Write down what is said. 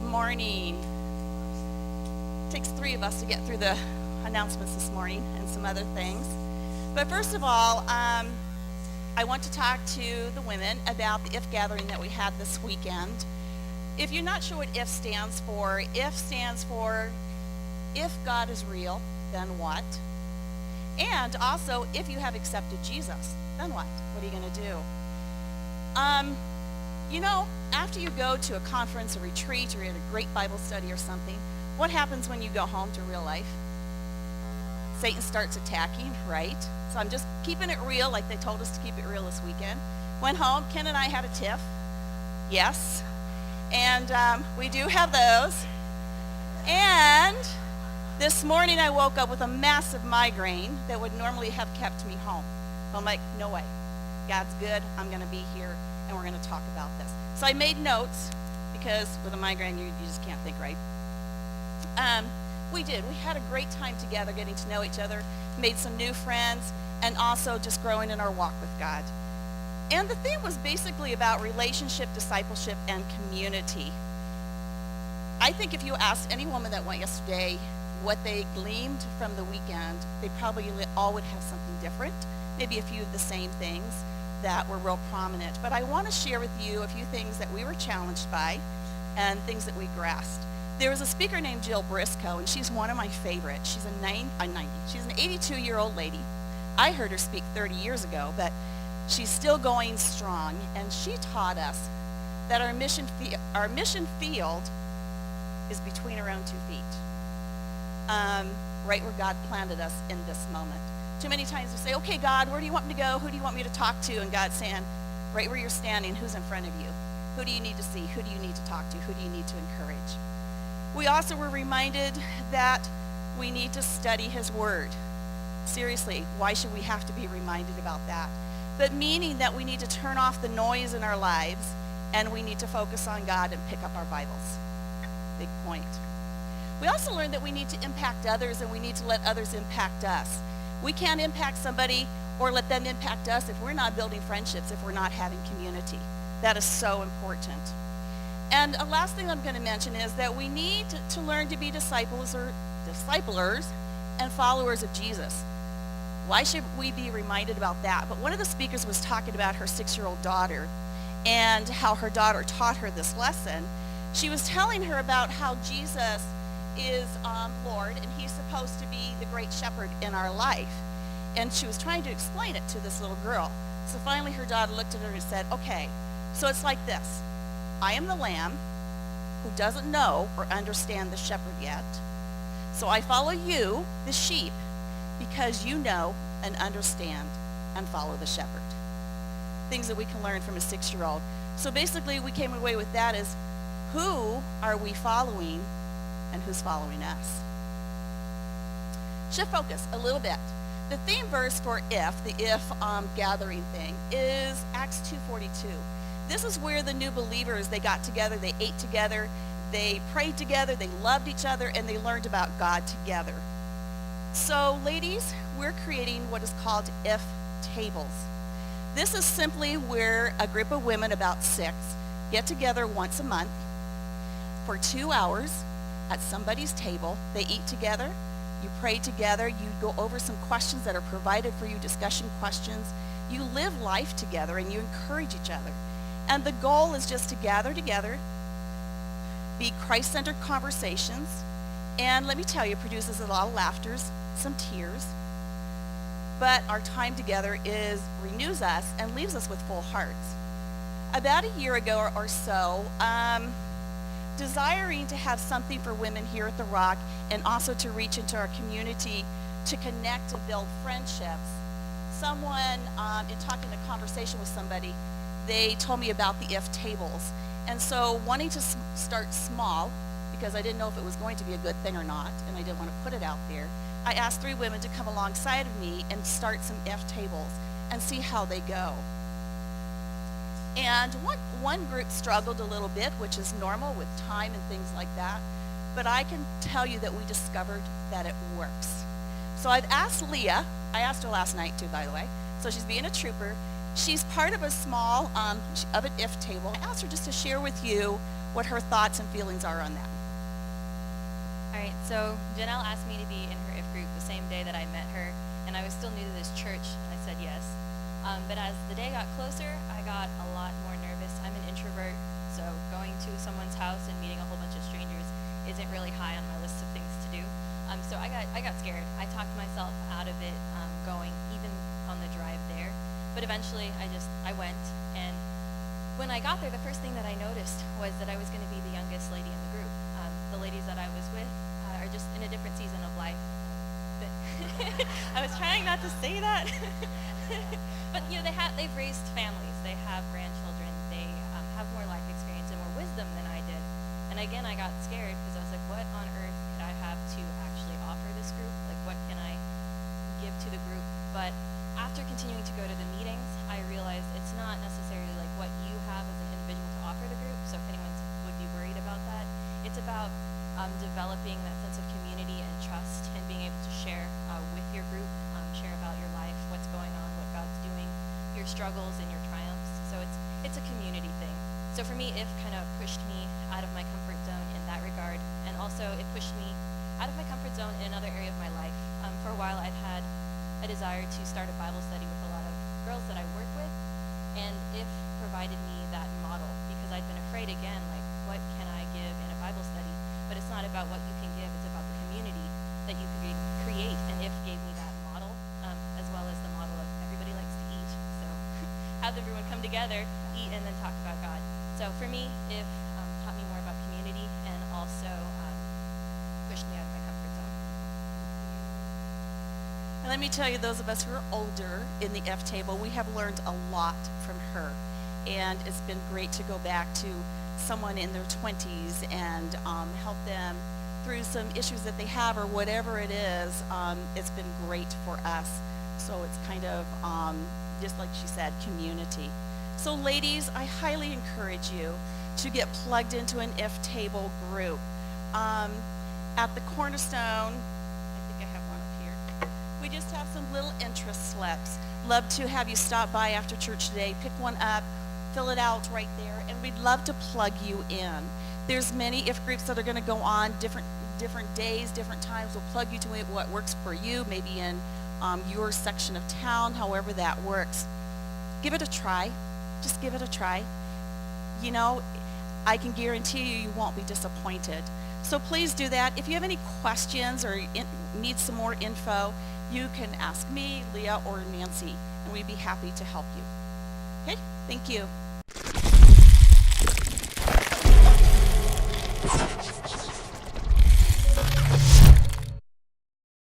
Good morning. It takes three of us to get through the announcements this morning and some other things. But first of all, I want to talk to the women about the IF gathering that we had this weekend. If you're not sure what IF stands for if God is real, then what? And also, if you have accepted Jesus, then what? What are you going to do? After you go to a conference, a retreat, or in a great Bible study or something, what happens when you go home to real life? Satan starts attacking, right? So I'm just keeping it real like they told us to keep it real this weekend. Went home, Ken and I had a tiff. Yes. And we do have those. And this morning I woke up with a massive migraine that would normally have kept me home. So I'm like, no way. God's good. I'm going to be here, and we're going to talk about this. So I made notes, because with a migraine, you just can't think right. We did. We had a great time together getting to know each other, made some new friends, and also just growing in our walk with God. And the theme was basically about relationship, discipleship, and community. I think if you asked any woman that went yesterday what they gleaned from the weekend, they probably all would have something different, maybe a few of the same things that were real prominent. But I want to share with you a few things that we were challenged by and things that we grasped. There was a speaker named Jill Briscoe, and she's one of my favorites. She's she's an 82-year-old lady. I heard her speak 30 years ago, but she's still going strong, and she taught us that our mission field is between our own 2 feet, right where God planted us in this moment. Too many times we say, okay, God, where do you want me to go? Who do you want me to talk to? And God's saying, right where you're standing, who's in front of you? Who do you need to see? Who do you need to talk to? Who do you need to encourage? We also were reminded that we need to study his word. Seriously, why should we have to be reminded about that? But meaning that we need to turn off the noise in our lives, and we need to focus on God and pick up our Bibles. Big point. We also learned that we need to impact others, and we need to let others impact us. We can't impact somebody or let them impact us if we're not building friendships, if we're not having community. That is so important. And a last thing I'm going to mention is that we need to learn to be disciplers and followers of Jesus. Why should we be reminded about that? But one of the speakers was talking about her 6-year-old daughter and how her daughter taught her this lesson. She was telling her about how Jesus is Lord, and he's supposed to be the great shepherd in our life. And she was trying to explain it to this little girl. So finally her daughter looked at her and said, okay, so it's like this. I am the lamb who doesn't know or understand the shepherd yet. So I follow you, the sheep, because you know and understand and follow the shepherd. Things that we can learn from a 6-year-old. So basically we came away with that as, who are we following and who's following us? Shift focus a little bit. The theme verse for the IF gathering thing is Acts 2:42. This is where the new believers, they got together, they ate together, they prayed together, they loved each other, and they learned about God together. So ladies, we're creating what is called IF tables. This is simply where a group of women, about 6, get together once a month for 2 hours at somebody's table. They eat together, you pray together, you go over some questions that are provided for you, discussion questions. You live life together and you encourage each other. And the goal is just to gather together, be Christ-centered conversations, and let me tell you, it produces a lot of laughter, some tears, but our time together renews us and leaves us with full hearts. About a year ago or so, desiring to have something for women here at The Rock and also to reach into our community to connect and build friendships, someone, in talking a conversation with somebody, they told me about the IF tables. And so wanting to start small, because I didn't know if it was going to be a good thing or not, and I didn't want to put it out there, I asked 3 women to come alongside of me and start some IF tables and see how they go. And one group struggled a little bit, which is normal with time and things like that. But I can tell you that we discovered that it works. So I've asked Leah, I asked her last night too, by the way, so she's being a trooper. She's part of a small, of an IF table. I asked her just to share with you what her thoughts and feelings are on that. All right, so Janelle asked me to be in her IF group the same day that I met her, and I was still new to this church. I said yes. But as the day got closer, I got a lot more nervous. I'm an introvert, so going to someone's house and meeting a whole bunch of strangers isn't really high on my list of things to do. So I got scared. I talked myself out of it going, even on the drive there. But eventually, I went, and when I got there, the first thing that I noticed was that I was going to be the youngest lady in the group. The ladies that I was with are just in a different season of life. But I was trying not to say that. But they've raised families, they have grandchildren, they have more life experience and more wisdom than I did. And again, I got scared because I was like, what on earth could I have to actually offer this group? Like, what can I give to the group? But after continuing to go to the meetings, I realized it's not necessarily like what you have as an individual to offer the group. So if anyone would be worried about that, it's about developing that sense of community and trust and being able to share with your group, share about your life, what's going on, what God's doing, your struggles and your triumphs. So it's a community thing. So for me, IF kind of pushed me out of my comfort zone in that regard, and also it pushed me out of my comfort zone in another area of my life. For a while, I'd had a desire to start a Bible study with a lot of girls that I work with, and IF provided me that model because I'd been afraid again, like, what can I give in a Bible study? But it's not about what you can give, it's about the community that you can create, and IF gave me that model, as well as the model of everybody likes to eat, so have everyone come together, eat, and then talk about God. So for me, IF taught me more about community and also pushed me out of my comfort zone. And let me tell you, those of us who are older in the F table, we have learned a lot from her. And it's been great to go back to someone in their 20s and help them through some issues that they have or whatever it is. It's been great for us. So it's kind of, just like she said, community. So ladies, I highly encourage you to get plugged into an If table group. At the Cornerstone, I think I have one up here. We just have some little interest slips. Love to have you stop by after church today, pick one up, fill it out right there, and we'd love to plug you in. There's many If groups that are going to go on different days, different times. We'll plug you to it, what works for you, maybe in your section of town, however that works. Give it a try. Just give it a try. You know, I can guarantee you won't be disappointed. So please do that. If you have any questions or need some more info, you can ask me, Leah, or Nancy, and we'd be happy to help you. Okay? Thank you.